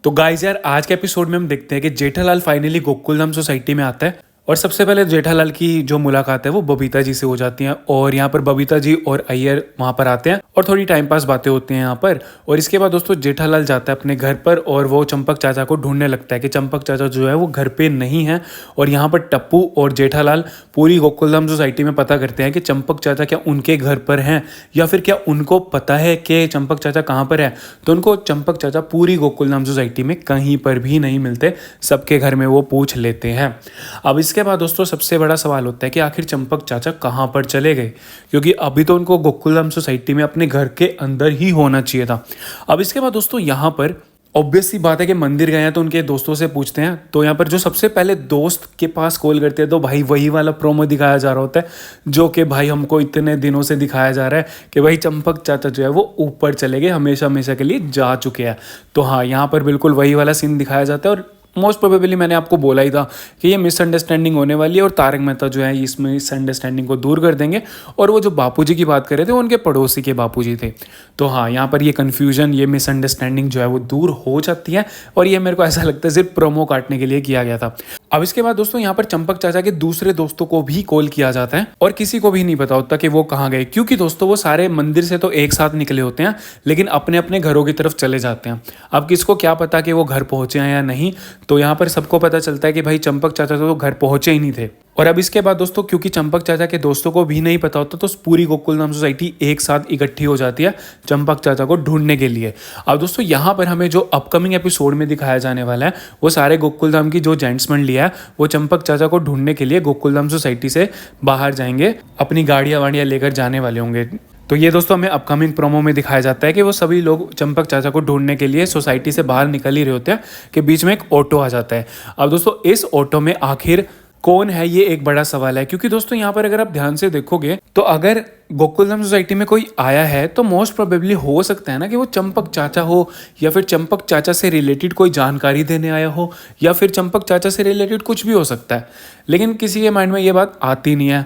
तो गाइस यार आज के एपिसोड में हम देखते हैं कि जेठालाल फाइनली गोकुलधाम सोसाइटी में आता है और सबसे पहले जेठालाल की जो मुलाकात है वो बबीता जी से हो जाती है और यहाँ पर बबीता जी और अय्यर वहाँ पर आते हैं और थोड़ी टाइम पास बातें होती हैं यहाँ पर। और इसके बाद दोस्तों जेठालाल जाता है अपने घर पर और वो चंपक चाचा को ढूंढने लगता है कि चंपक चाचा जो है वो घर पे नहीं है। और यहाँ पर टप्पू और जेठालाल पूरी गोकुलधाम सोसाइटी में पता करते हैं कि चंपक चाचा क्या उनके घर पर हैं या फिर क्या उनको पता है कि चंपक चाचा कहाँ पर है। तो उनको चंपक चाचा पूरी गोकुलधाम सोसाइटी में कहीं पर भी नहीं मिलते, सबके घर में वो पूछ लेते हैं। अब इसके बाद दोस्तों सबसे बड़ा सवाल होता है कि आखिर चंपक चाचा कहाँ पर चले गए, क्योंकि अभी तो उनको गोकुलधाम सोसाइटी में अपने घर के अंदर ही होना चाहिए था। अब इसके बाद दोस्तों यहाँ पर ऑब्वियस सी बात है कि मंदिर गए हैं तो उनके दोस्तों से पूछते हैं। तो यहाँ पर जो सबसे पहले दोस्त के पास कॉल करते हैं तो भाई वही वाला प्रोमो दिखाया जा रहा होता है जो कि भाई हमको इतने दिनों से दिखाया जा रहा है कि भाई चंपक चाचा जो है वो ऊपर चले गए, हमेशा हमेशा के लिए जा चुके हैं। तो हाँ, यहाँ पर बिल्कुल वही वाला सीन दिखाया जाता है और मोस्ट प्रोबेबली मैंने आपको बोला ही था कि ये मिसअंडरस्टैंडिंग होने वाली है और तारक मेहता जो है इस मिसअंडरस्टैंडिंग को दूर कर देंगे। और वो जो बापूजी की बात कर रहे थे वो उनके पड़ोसी के बापूजी थे। तो हाँ, यहाँ पर ये कन्फ्यूजन, ये मिसअंडरस्टैंडिंग जो है वो दूर हो जाती है और ये मेरे को ऐसा लगता है सिर्फ प्रोमो काटने के लिए किया गया था। अब इसके बाद दोस्तों यहाँ पर चंपक चाचा के दूसरे दोस्तों को भी कॉल किया जाता है और किसी को भी नहीं पता होता कि वो कहाँ गए, क्योंकि दोस्तों वो सारे मंदिर से तो एक साथ निकले होते हैं लेकिन अपने अपने घरों की तरफ चले जाते हैं। अब किसको क्या पता कि वो घर पहुंचे हैं या नहीं। तो यहाँ पर सबको पता चलता है कि भाई चंपक चाचा तो घर पहुंचे ही नहीं थे। और अब इसके बाद दोस्तों क्योंकि चंपक चाचा के दोस्तों को भी नहीं पता होता तो पूरी गोकुलधाम सोसाइटी एक साथ इकट्ठी हो जाती है चंपक चाचा को ढूंढने के लिए। अब दोस्तों यहाँ पर हमें जो अपकमिंग एपिसोड में दिखाया जाने वाला है वो सारे गोकुलधाम की जो जेंट्स मंडली है वो चंपक चाचा को ढूंढने के लिए गोकुलधाम सोसाइटी से बाहर जाएंगे, अपनी गाड़ियाँ वाड़ियाँ लेकर जाने वाले होंगे। तो ये दोस्तों हमें अपकमिंग प्रोमो में दिखाया जाता है कि वो सभी लोग चंपक चाचा को ढूंढने के लिए सोसाइटी से बाहर निकल ही रहे होते हैं कि बीच में एक ऑटो आ जाता है। अब दोस्तों इस ऑटो में आखिर कौन है ये एक बड़ा सवाल है, क्योंकि दोस्तों यहाँ पर अगर आप ध्यान से देखोगे तो अगर गोकुलधाम सोसाइटी में कोई आया है तो मोस्ट प्रोबेबली हो सकता है ना कि वो चंपक चाचा हो या फिर चंपक चाचा से रिलेटेड कोई जानकारी देने आया हो या फिर चंपक चाचा से रिलेटेड कुछ भी हो सकता है। लेकिन किसी के माइंड में ये बात आती नहीं है।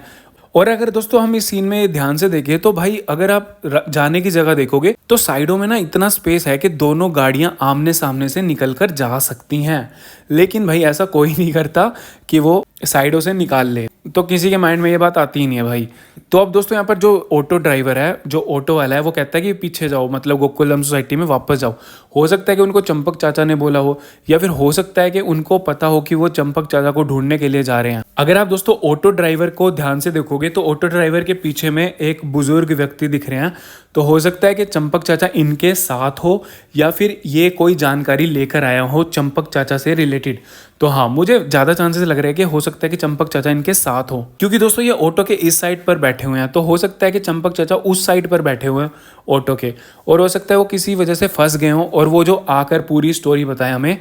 और अगर दोस्तों हम इस सीन में ध्यान से देखें तो भाई अगर आप जाने की जगह देखोगे तो साइडों में ना इतना स्पेस है कि दोनों गाड़ियां आमने सामने से निकल कर जा सकती हैं। लेकिन भाई ऐसा कोई नहीं करता कि वो साइडों से निकाल ले, तो किसी के माइंड में ये बात आती ही नहीं है भाई। तो अब दोस्तों यहाँ पर जो ऑटो ड्राइवर है, जो ऑटो वाला है, वो कहता है कि पीछे जाओ, मतलब गोकुलधाम सोसाइटी में वापस जाओ। हो सकता है कि उनको चंपक चाचा ने बोला हो या फिर हो सकता है कि उनको पता हो कि वो चंपक चाचा को ढूंढने के लिए जा रहे हैं। अगर आप दोस्तों ऑटो ड्राइवर को ध्यान से देखोगे तो ऑटो ड्राइवर के पीछे में एक बुजुर्ग व्यक्ति दिख रहे हैं। तो हो सकता है कि चंपक चाचा इनके साथ हो या फिर ये कोई जानकारी लेकर आया हो चंपक चाचा से रिलेटेड। तो हाँ, मुझे ज़्यादा चांसेस लग रहे हैं कि हो सकता है कि चंपक चाचा इनके साथ हो, क्योंकि दोस्तों ये ऑटो के इस साइड पर बैठे हुए हैं। तो हो सकता है कि चंपक चाचा उस साइड पर बैठे हुए हैं ऑटो के, और हो सकता है वो किसी वजह से फंस गए हों और वो जो आकर पूरी स्टोरी बताए हमें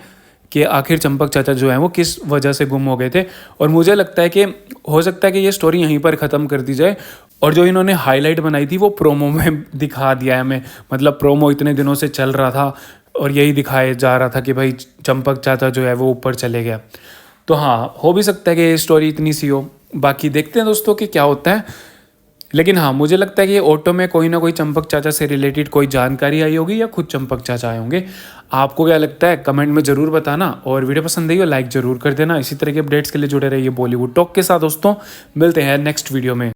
कि आखिर चंपक चाचा जो है वो किस वजह से गुम हो गए थे। और मुझे लगता है कि हो सकता है कि ये स्टोरी यहीं पर ख़त्म कर दी जाए और जो इन्होंने हाईलाइट बनाई थी वो प्रोमो में दिखा दिया है हमें। मतलब प्रोमो इतने दिनों से चल रहा था और यही दिखाया जा रहा था कि भाई चंपक चाचा जो है वो ऊपर चले गया। तो हाँ, हो भी सकता है कि ये स्टोरी इतनी सी हो। बाकी देखते हैं दोस्तों कि क्या होता है। लेकिन हाँ, मुझे लगता है कि ऑटो में कोई ना कोई चंपक चाचा से रिलेटेड कोई जानकारी आई होगी या खुद चंपक चाचा आए होंगे। आपको क्या लगता है कमेंट में ज़रूर बताना, और वीडियो पसंद आई हो लाइक ज़रूर कर देना। इसी तरह के अपडेट्स के लिए जुड़े रहिए बॉलीवुड टॉक के साथ दोस्तों। मिलते हैं नेक्स्ट वीडियो में।